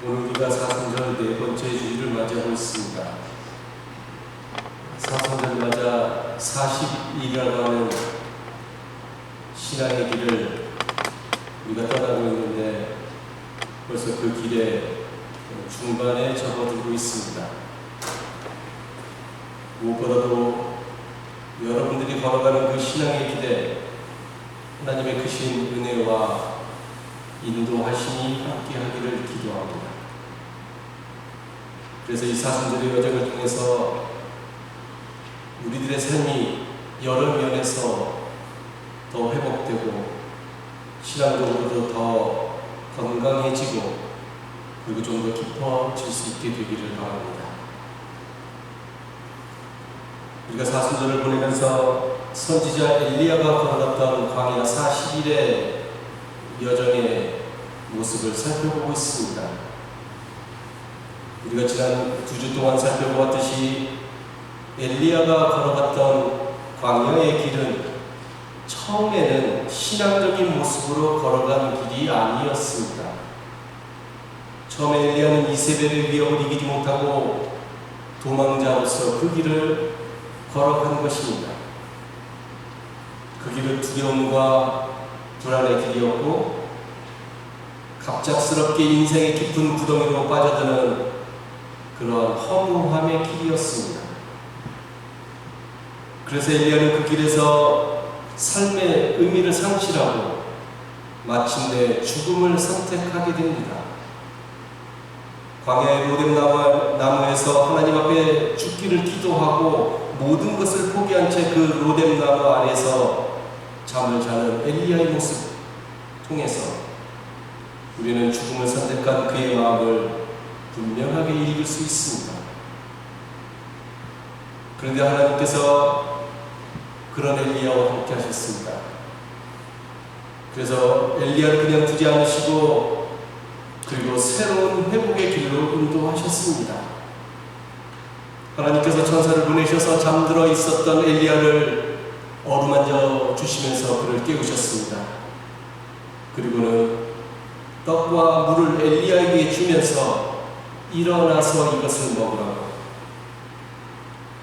오늘 우리가 사순절 네 번째 주일을 맞이하고 있습니다. 사순절 맞아 40일이라고 하는 신앙의 길을 우리가 떠나고 있는데 벌써 그 길에 중반에 접어들고 있습니다. 무엇보다도 여러분들이 걸어가는 그 신앙의 길에 하나님의 크신 은혜와 인도하심이 함께하기를 기도합니다. 그래서 이 사순절의 여정을 통해서 우리들의 삶이 여러 면에서 더 회복되고 신앙적으로도 더 건강해지고 그리고 좀 더 깊어질 수 있게 되기를 바랍니다. 우리가 사순절을 보내면서 선지자 엘리야가 걸어갔던 광야 40일의 여정의 모습을 살펴보고 있습니다. 우리가 지난 2주 동안 살펴보았듯이 엘리야가 걸어갔던 광야의 길은 처음에는 신앙적인 모습으로 걸어간 길이 아니었습니다. 처음에 엘리야는 이세벨의 위협을 이기지 못하고 도망자로서 그 길을 걸어간 것입니다. 그 길은 두려움과 불안의 길이었고 갑작스럽게 인생의 깊은 구덩이로 빠져드는 그러한 허무함의 길이었습니다. 그래서 엘리야는 그 길에서 삶의 의미를 상실하고 마침내 죽음을 선택하게 됩니다. 광야의 로뎀나무에서 하나님 앞에 죽기를 기도하고 모든 것을 포기한 채 그 로뎀나무 아래에서 잠을 자는 엘리야의 모습 통해서 우리는 죽음을 선택한 그의 마음을 분명하게 읽을 수 있습니다. 그런데 하나님께서 그런 엘리야와 함께 하셨습니다. 그래서 엘리야를 그냥 두지 않으시고 그리고 새로운 회복의 길로 인도하셨습니다. 하나님께서 천사를 보내셔서 잠들어 있었던 엘리야를 어루만져 주시면서 그를 깨우셨습니다. 그리고는 떡과 물을 엘리야에게 주면서 일어나서 이것을 먹으라고,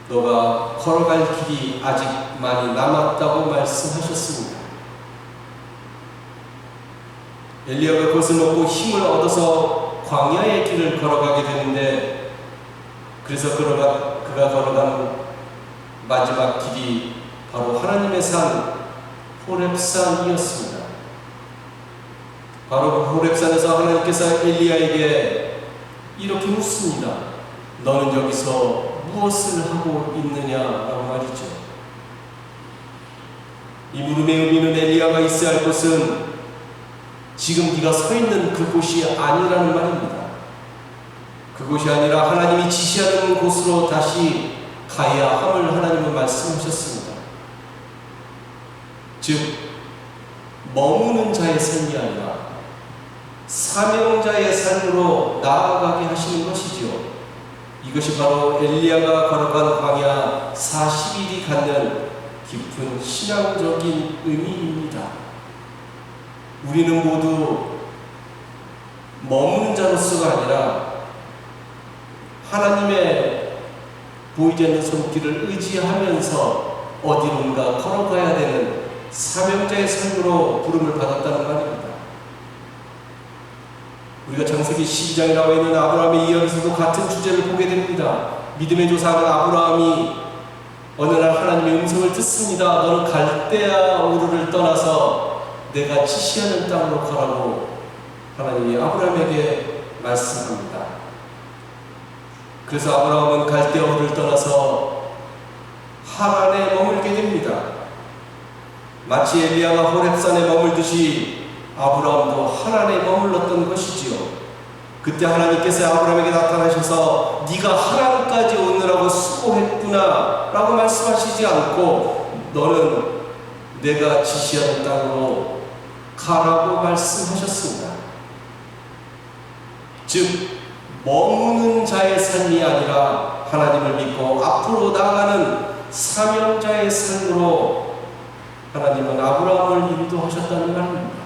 너가 걸어갈 길이 아직 많이 남았다고 말씀하셨습니다. 엘리야가 그것을 먹고 힘을 얻어서 광야의 길을 걸어가게 되는데, 그래서 그가 걸어간 마지막 길이 바로 하나님의 산 호렙산이었습니다. 바로 호렙산에서 하나님께서 엘리야에게 이렇게 묻습니다. 너는 여기서 무엇을 하고 있느냐라고 말이죠. 이 물음의 의미는 엘리야가 있어야 할 곳은 지금 네가 서 있는 그곳이 아니라는 말입니다. 그곳이 아니라 하나님이 지시하는 곳으로 다시 가야 함을 하나님은 말씀하셨습니다. 즉 머무는 자의 삶이 아니라 사명자의 삶으로 나아가게 하시는 것이지요. 이것이 바로 엘리야가 걸어간 광야 40일이 갖는 깊은 신앙적인 의미입니다. 우리는 모두 머무는 자로서가 아니라 하나님의 보이지 않는 손길을 의지하면서 어디론가 걸어가야 되는 사명자의 삶으로 부름을 받았다는 말입니다. 우리가 창세기 12장에 나와 있는 아브라함의 이야기에서도 같은 주제를 보게 됩니다. 믿음의 조상은 아브라함이 어느 날 하나님의 음성을 듣습니다. 너는 갈대아 우르를 떠나서 내가 지시하는 땅으로 가라고 하나님이 아브라함에게 말씀합니다. 그래서 아브라함은 갈대아 우르를 떠나서 하란에 머물게 됩니다. 마치 엘리야가 호렙산에 머물듯이 아브라함도 하란에 머물렀던 것이지요. 그때 하나님께서 아브라함에게 나타나셔서 네가 하란까지 오느라고 수고했구나 라고 말씀하시지 않고 너는 내가 지시하는 땅으로 가라고 말씀하셨습니다. 즉 머무는 자의 삶이 아니라 하나님을 믿고 앞으로 나아가는 사명자의 삶으로 하나님은 아브라함을 인도하셨다는 말입니다.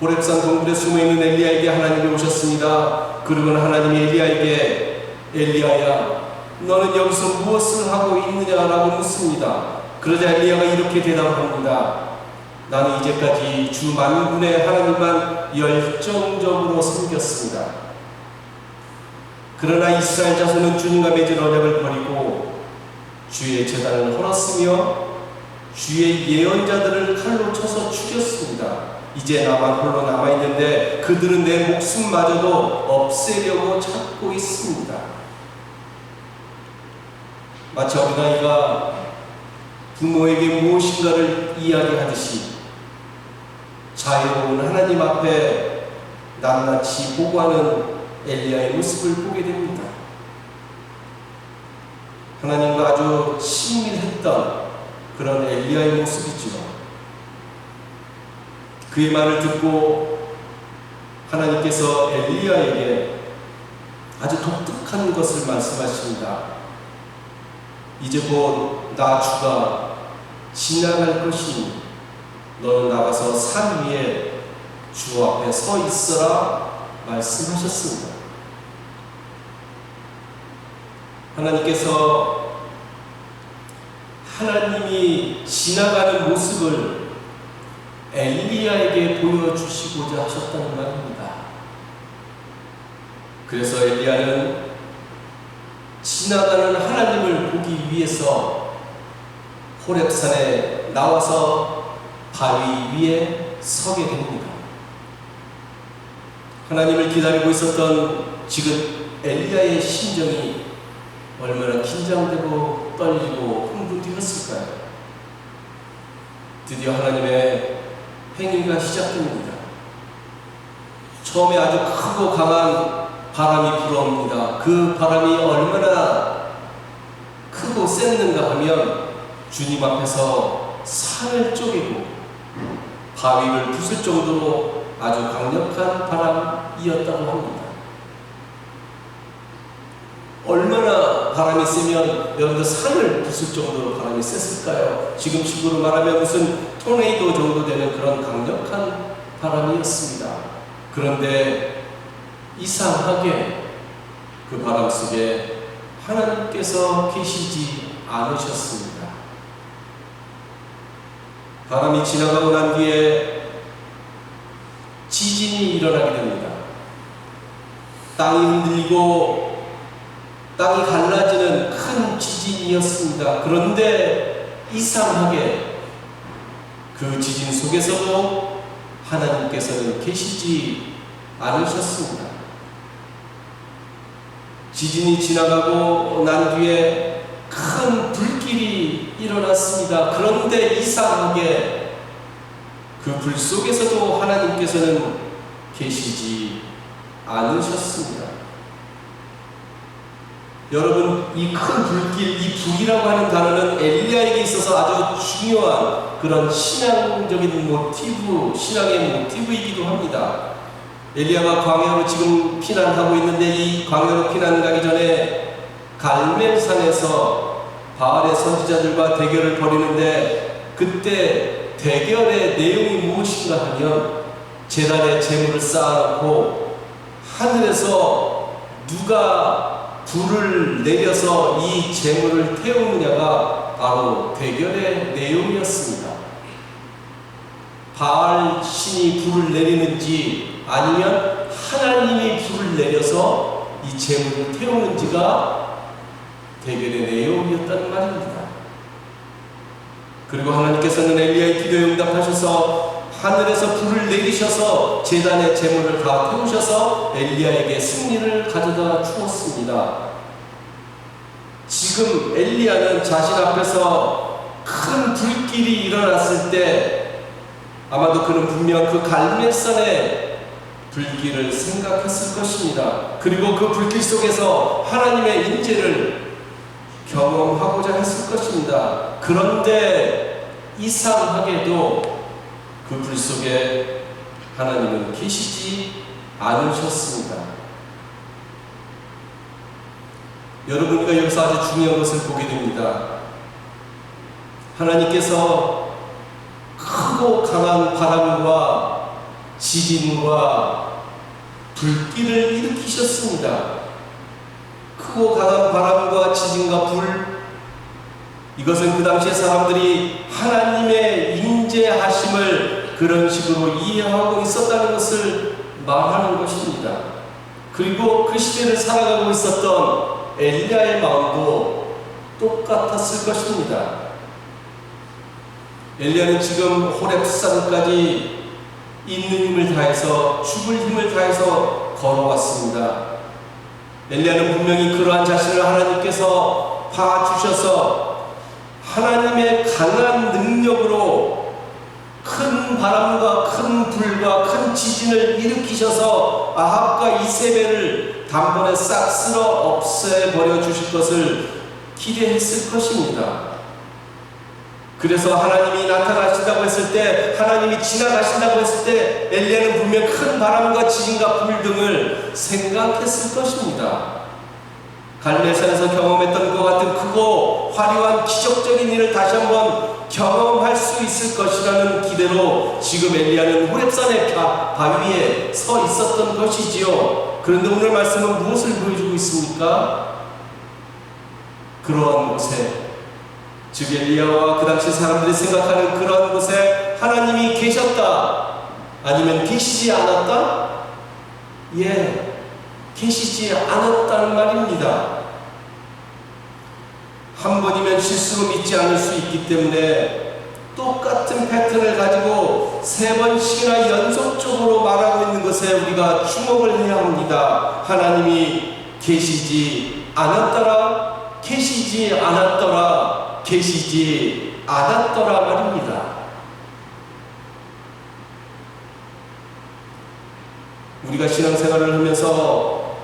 호렙산 동굴에 숨어있는 엘리야에게 하나님이 오셨습니다. 그러고는 하나님이 엘리야에게 엘리야야 너는 여기서 무엇을 하고 있느냐라고 묻습니다. 그러자 엘리야가 이렇게 대답합니다. 나는 이제까지 주 만군의 하나님만 열정적으로 섬겼습니다. 그러나 이스라엘 자손은 주님과 맺은 언약을 버리고 주의 제단을 헐었으며 주의 예언자들을 칼로 쳐서 죽였습니다. 이제 나만 홀로 남아있는데 그들은 내 목숨마저도 없애려고 찾고 있습니다. 마치 어린아이가 부모에게 무엇인가를 이야기하듯이 자유로운 하나님 앞에 낱낱이 보고하는 엘리야의 모습을 보게 됩니다. 하나님과 아주 친밀했던 그런 엘리야의 모습이죠. 그의 말을 듣고 하나님께서 엘리야에게 아주 독특한 것을 말씀하십니다. 이제 곧 나 주가 지나갈 것이니 너는 나가서 산 위에 주 앞에 서 있어라 말씀하셨습니다. 하나님께서 하나님이 지나가는 모습을 엘리야에게 보여주시고자 하셨다는 말입니다. 그래서 엘리야는 지나가는 하나님을 보기 위해서 호렙산에 나와서 바위 위에 서게 됩니다. 하나님을 기다리고 있었던 지금 엘리야의 심정이 얼마나 긴장되고 떨리고 흥분되었을까요? 드디어 하나님의 행위가 시작됩니다. 처음에 아주 크고 강한 바람이 불어옵니다. 그 바람이 얼마나 크고 셌는가 하면 주님 앞에서 산을 쪼개고 바위를 부술 정도로 아주 강력한 바람이었다고 합니다. 얼마나 바람이 세면 여러분들 산을 부술 정도로 바람이 셌을까요? 지금 식으로 말하면 무슨 토네이도 정도 되는 그런 강력한 바람이었습니다. 그런데 이상하게 그 바람 속에 하나님께서 계시지 않으셨습니다. 바람이 지나가고 난 뒤에 지진이 일어나게 됩니다. 땅이 흔들리고 땅이 갈라지는 큰 지진이었습니다. 그런데 이상하게 그 지진 속에서도 하나님께서는 계시지 않으셨습니다. 지진이 지나가고 난 뒤에 큰 불길이 일어났습니다. 그런데 이상하게 그 불 속에서도 하나님께서는 계시지 않으셨습니다. 여러분, 이 큰 불길, 이 불이라고 하는 단어는 엘리야에게 있어서 아주 중요한 그런 신앙적인 모티브, 신앙의 모티브이기도 합니다. 엘리야가 광야로 지금 피난하고 있는데 이 광야로 피난 가기 전에 갈멜산에서 바알의 선지자들과 대결을 벌이는데 그때 대결의 내용이 무엇인가 하면 제단에 제물을 쌓아놓고 하늘에서 누가 불을 내려서 이 제물을 태우느냐가 바로 대결의 내용이었습니다. 바알 신이 불을 내리는지 아니면 하나님이 불을 내려서 이 제물을 태우는지가 대결의 내용이었다는 말입니다. 그리고 하나님께서는 엘리야의 기도에 응답하셔서 하늘에서 불을 내리셔서 제단의 제물을 다 태우셔서 엘리야에게 승리를 가져다 주었습니다. 지금 엘리야는 자신 앞에서 큰 불길이 일어났을 때 아마도 그는 분명 그 갈멜산의 불길을 생각했을 것입니다. 그리고 그 불길 속에서 하나님의 인재를 경험하고자 했을 것입니다. 그런데 이상하게도 그 불 속에 하나님은 계시지 않으셨습니다. 여러분과 여기서 아주 중요한 것을 보게 됩니다. 하나님께서 크고 강한 바람과 지진과 불길을 일으키셨습니다. 크고 강한 바람과 지진과 불, 이것은 그 당시의 사람들이 하나님의 임재하심을 그런 식으로 이해하고 있었다는 것을 말하는 것입니다. 그리고 그 시대를 살아가고 있었던 엘리야의 마음도 똑같았을 것입니다. 엘리야는 지금 호렙산까지 있는 힘을 다해서, 죽을 힘을 다해서 걸어왔습니다. 엘리야는 분명히 그러한 자신을 하나님께서 봐주셔서 하나님의 강한 능력으로 큰 바람과 큰 불과 큰 지진을 일으키셔서 아합과 이세벨을 단번에 싹 쓸어 없애버려 주실 것을 기대했을 것입니다. 그래서 하나님이 나타나신다고 했을 때, 하나님이 지나가신다고 했을 때 엘리야는 분명 큰 바람과 지진과 불 등을 생각했을 것입니다. 갈멜산에서 경험했던 것 같은 크고 화려한 기적적인 일을 다시 한번 경험할 수 있을 것이라는 기대로 지금 엘리야는 호렙산의 바위에 서 있었던 것이지요. 그런데 오늘 말씀은 무엇을 보여주고 있습니까? 그러한 곳에, 즉 엘리야와 그 당시 사람들이 생각하는 그러한 곳에 하나님이 계셨다, 아니면 계시지 않았다? 예, 계시지 않았다는 말입니다. 한 번이면 실수로 믿지 않을 수 있기 때문에 똑같은 패턴을 가지고 3번씩이나 연속적으로 말하고 있는 것에 우리가 주목을 해야 합니다. 하나님이 계시지 않았더라, 계시지 않았더라, 계시지 않았더라 말입니다. 우리가 신앙생활을 하면서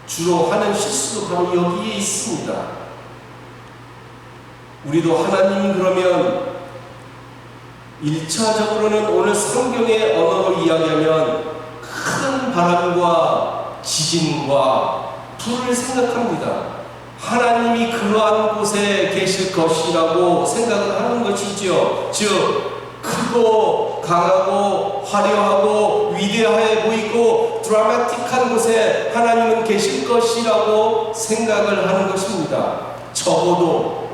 주로 하는 실수도 바로 여기에 있습니다. 우리도 하나님 그러면 1차적으로는 오늘 성경의 언어로 이야기하면 큰 바람과 지진과 불을 생각합니다. 하나님이 그러한 곳에 계실 것이라고 생각을 하는 것이지요. 즉 크고 강하고 화려하고 위대해 보이고 드라마틱한 곳에 하나님은 계실 것이라고 생각을 하는 것입니다. 적어도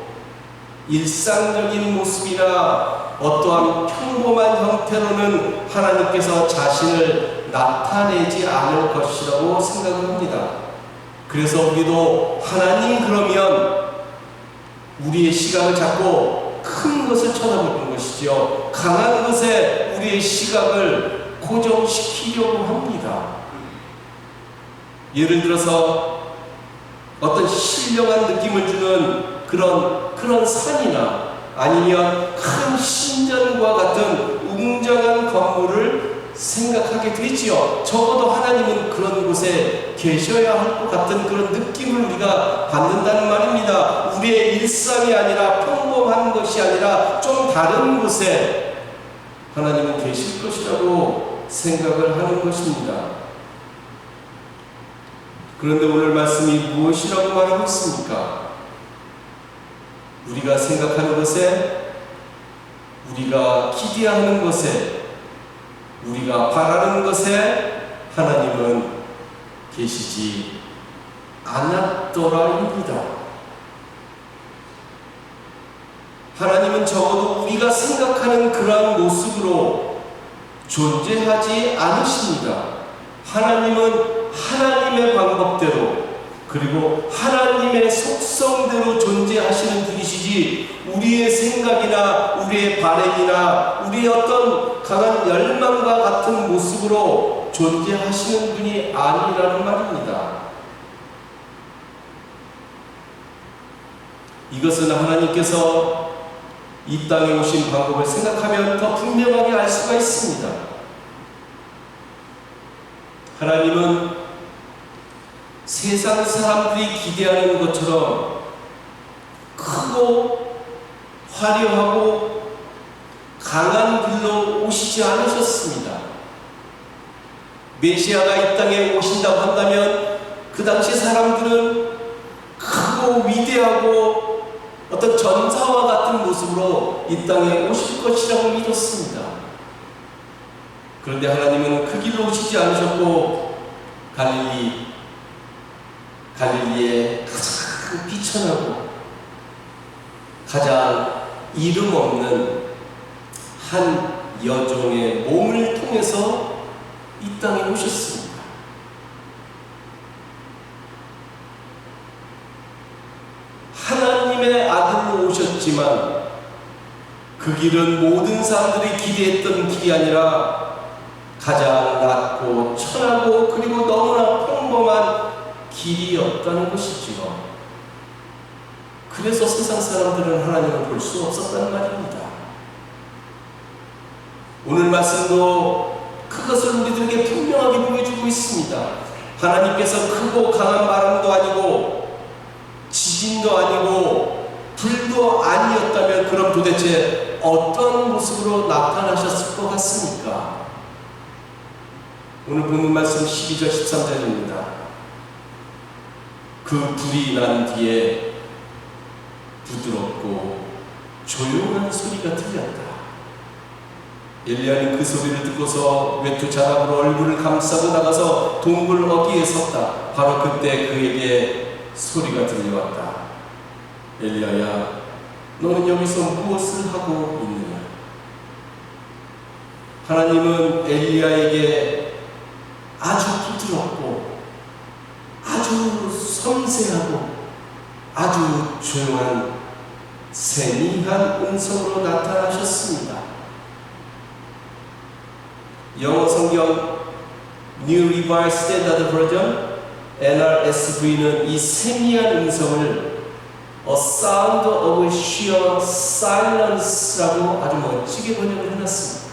일상적인 모습이나 어떠한 평범한 형태로는 하나님께서 자신을 나타내지 않을 것이라고 생각을 합니다. 그래서 우리도 하나님 그러면 우리의 시각을 잡고 큰 것을 쳐다보는 것이죠. 강한 것에 우리의 시각을 고정시키려고 합니다. 예를 들어서 어떤 신령한 느낌을 주는 그런 산이나 아니면 큰 신전과 같은 웅장한 건물을 생각하게 되지요. 적어도 하나님은 그런 곳에 계셔야 할 것 같은 그런 느낌을 우리가 받는다는 말입니다. 우리의 일상이 아니라, 평범한 것이 아니라 좀 다른 곳에 하나님은 계실 것이라고 생각을 하는 것입니다. 그런데 오늘 말씀이 무엇이라고 말하고 있습니까? 우리가 생각하는 것에, 우리가 기대하는 것에, 우리가 바라는 것에 하나님은 계시지 않았더라입니다. 하나님은 적어도 우리가 생각하는 그러한 모습으로 존재하지 않으십니다. 하나님은 하나님의 방법대로, 그리고 하나님의 속성대로 존재하시는 분이시지, 우리의 생각이나 우리의 바램이나 우리의 어떤 강한 열망과 같은 모습으로 존재하시는 분이 아니라는 말입니다. 이것은 하나님께서 이 땅에 오신 방법을 생각하면 더 분명하게 알 수가 있습니다. 하나님은 세상 사람들이 기대하는 것처럼 크고 화려하고 강한 길로 오시지 않으셨습니다. 메시아가 이 땅에 오신다고 한다면 그 당시 사람들은 크고 위대하고 어떤 전사와 같은 모습으로 이 땅에 오실 것이라고 믿었습니다. 그런데 하나님은 그 길로 오시지 않으셨고 갈릴리의 가장 비천하고 가장 이름 없는 한 여종의 몸을 통해서 이 땅에 오셨습니다. 하나님의 아들로 오셨지만 그 길은 모든 사람들이 기대했던 길이 아니라 가장 낮고 천하고 그리고 너무나 평범한 길이었다는 것이지요. 그래서 세상 사람들은 하나님을 볼 수 없었다는 말입니다. 오늘 말씀도 그것을 우리들에게 분명하게 보여주고 있습니다. 하나님께서 크고 강한 바람도 아니고 지진도 아니고 불도 아니었다면 그럼 도대체 어떤 모습으로 나타나셨을 것 같습니까? 오늘 본문 말씀 12절 13절입니다. 그 불이 난 뒤에 부드럽고 조용한 소리가 들렸다. 엘리야는 그 소리를 듣고서 외투 자락으로 얼굴을 감싸고 나가서 동굴 어귀에 섰다. 바로 그때 그에게 소리가 들려왔다. 엘리야야, 너는 여기서 무엇을 하고 있느냐? 하나님은 엘리야에게 아주 부드럽고 아주 섬세하고 아주 조용한 세미한 음성으로 나타나셨습니다. 영어 성경 New Revised Standard Version NRSV는 이 세미한 음성을 A Sound of Sheer Silence라고 아주 멋지게 번역을 해놨습니다.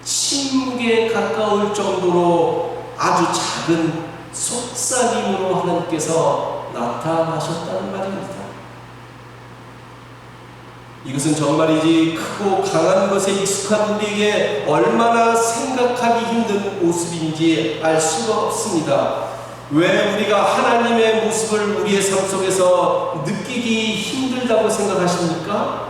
침묵에 가까울 정도로 아주 작은 속삭임으로 하나님께서 나타나셨다는 말입니다. 이것은 정말이지 크고 강한 것에 익숙한 우리에게 얼마나 생각하기 힘든 모습인지 알 수가 없습니다. 왜 우리가 하나님의 모습을 우리의 삶 속에서 느끼기 힘들다고 생각하십니까?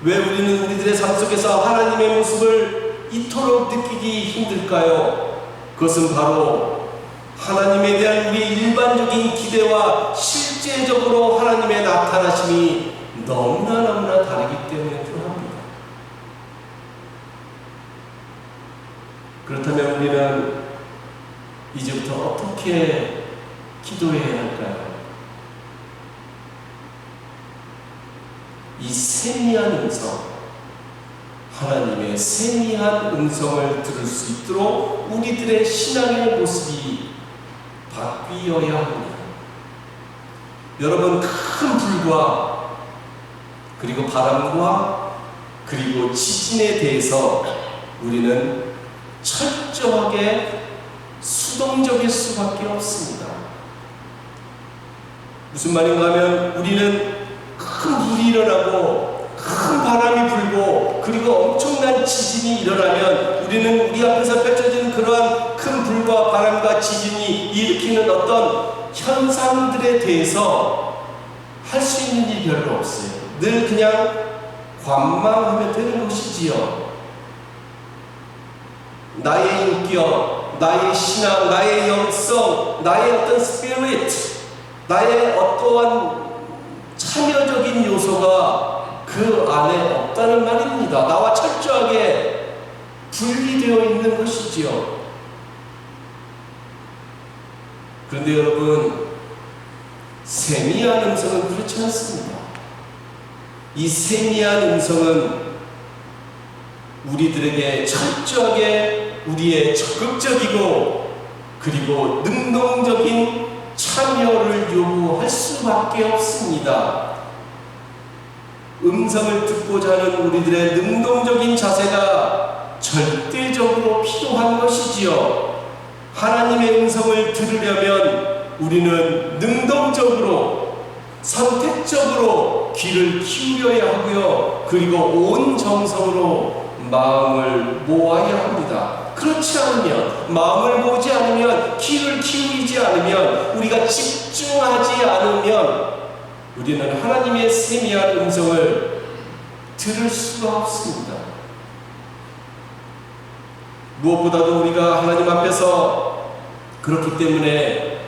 왜 우리는 우리들의 삶 속에서 하나님의 모습을 이토록 느끼기 힘들까요? 그것은 바로 하나님에 대한 우리의 일반적인 기대와 실제적으로 하나님의 나타나심이 너무나 다르기 때문에 그러합니다. 그렇다면 우리는 이제부터 어떻게 기도해야 할까요? 이 세미한 음성, 하나님의 세미한 음성을 들을 수 있도록 우리들의 신앙의 모습이 바뀌어야 합니다. 여러분, 큰 불과 그리고 바람과 그리고 지진에 대해서 우리는 철저하게 수동적일 수밖에 없습니다. 무슨 말인가 하면 우리는 큰 불이 일어나고 큰 바람이 불고 그리고 엄청난 지진이 일어나면 우리는 우리 앞에서 펼쳐지는 그러한 큰 불과 바람과 지진이 일으키는 어떤 현상들에 대해서 할 수 있는 일이 별로 없어요. 늘 그냥 관망하면 되는 것이지요. 나의 인격, 나의 신앙, 나의 영성, 나의 어떤 스피릿, 나의 어떠한 참여적인 요소가 그 안에 없다는 말입니다. 나와 철저하게 분리되어 있는 것이지요. 그런데 여러분, 세미한 음성은 그렇지 않습니다. 이 세미한 음성은 우리들에게 철저하게 우리의 적극적이고 그리고 능동적인 참여를 요구할 수밖에 없습니다. 음성을 듣고자 하는 우리들의 능동적인 자세가 절대적으로 필요한 것이지요. 하나님의 음성을 들으려면 우리는 능동적으로 선택적으로 귀를 기울여야 하고요. 그리고 온 정성으로 마음을 모아야 합니다. 그렇지 않으면, 마음을 모으지 않으면, 귀를 기울이지 않으면, 우리가 집중하지 않으면 우리는 하나님의 세미한 음성을 들을 수가 없습니다. 무엇보다도 우리가 하나님 앞에서 그렇기 때문에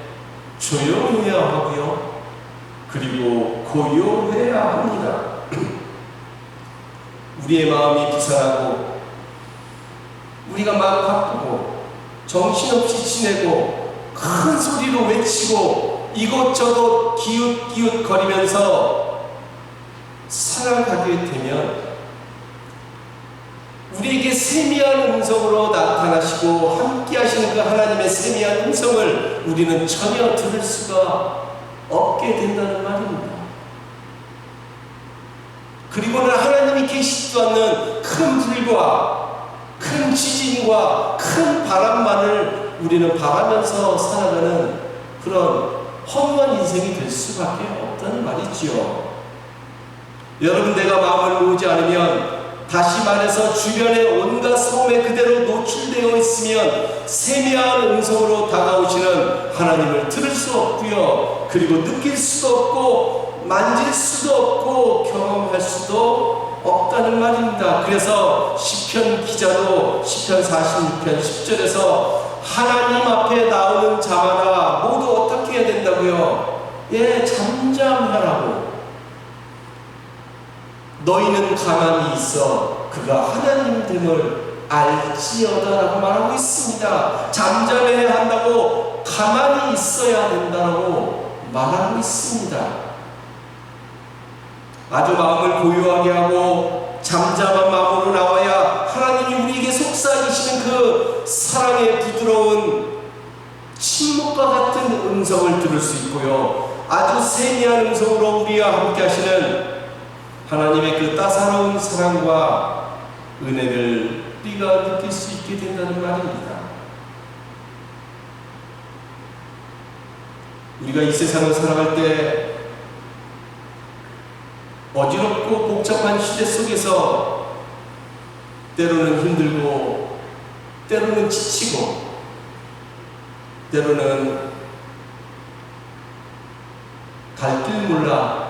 조용해야 하고요. 그리고 고요해야 합니다. 우리의 마음이 비산하고 우리가 마음 바쁘고 정신없이 지내고 큰 소리로 외치고 이곳저곳 기웃기웃 거리면서 살아가게 되면 우리에게 세미한 음성으로 나타나시고 함께 하시는 그 하나님의 세미한 음성을 우리는 전혀 들을 수가 없게 된다는 말입니다. 그리고는 하나님이 계시지도 않는 큰 불과 큰 지진과 큰 바람만을 우리는 바라면서 살아가는 그런 허무한 인생이 될 수밖에 없다는 말이지요. 여러분, 내가 마음을 모으지 않으면, 다시 말해서 주변의 온갖 소음에 그대로 노출되어 있으면 세미한 음성으로 다가오시는 하나님을 들을 수 없고요. 그리고 느낄 수도 없고 만질 수도 없고 경험할 수도 없다는 말입니다. 그래서 시편 기자도 시편 46편 10절에서 하나님 앞에 나오는 자마다 모두 어떻게 해야 된다고요? 잠잠하라고. 너희는 가만히 있어 그가 하나님됨을 알지어다라고 말하고 있습니다. 잠잠해야 한다고, 가만히 있어야 된다고 말하고 있습니다. 아주 마음을 고요하게 하고 잠잠한 마음으로 나와야 하나님이 우리에게 속삭이시는 그 사랑의 부드러운 침묵과 같은 음성을 들을 수 있고요. 아주 세미한 음성으로 우리와 함께 하시는 하나님의 그 따사로운 사랑과 은혜를 우리가 느낄 수 있게 된다는 말입니다. 우리가 이 세상을 살아갈 때 어지럽고 복잡한 시대 속에서 때로는 힘들고 때로는 지치고 때로는 갈 길 몰라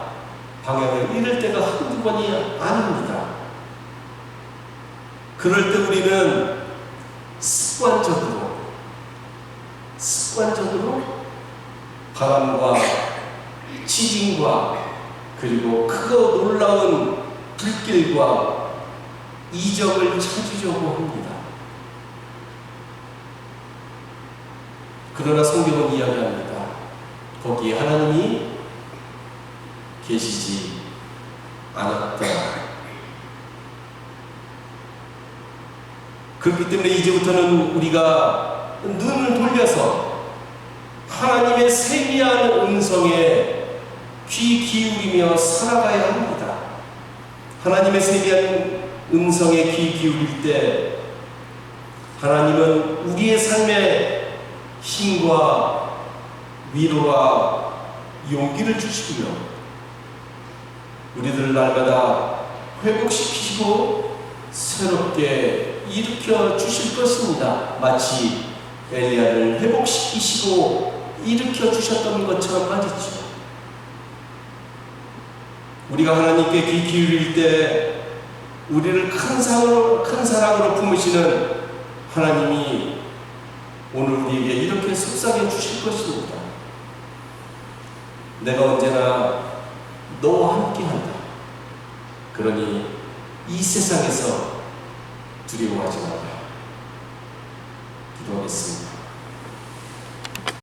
방향을 잃을 때가 한두 번이 아닙니다. 그럴 때 우리는 습관적으로 바람과 지진과 그리고 크고 놀라운 불길과 이적을 찾으려고 합니다. 그러나 성경은 이야기합니다. 거기에 하나님이 계시지 않았다. 그렇기 때문에 이제부터는 우리가 눈을 돌려서 하나님의 세미한 음성에 귀 기울이며 살아가야 합니다. 하나님의 세미한 음성에 귀 기울일 때 하나님은 우리의 삶에 힘과 위로와 용기를 주시고요. 우리들을 날마다 회복시키시고 새롭게 일으켜 주실 것입니다. 마치 엘리야를 회복시키시고 일으켜 주셨던 것처럼 말이죠. 우리가 하나님께 귀 기울일 때 우리를 큰 사랑으로 품으시는 하나님이 오늘 우리에게 이렇게 속삭여 주실 것입니다. 내가 언제나 너와 함께한다. 그러니 이 세상에서 두려워하지 마라. 기도하겠습니다.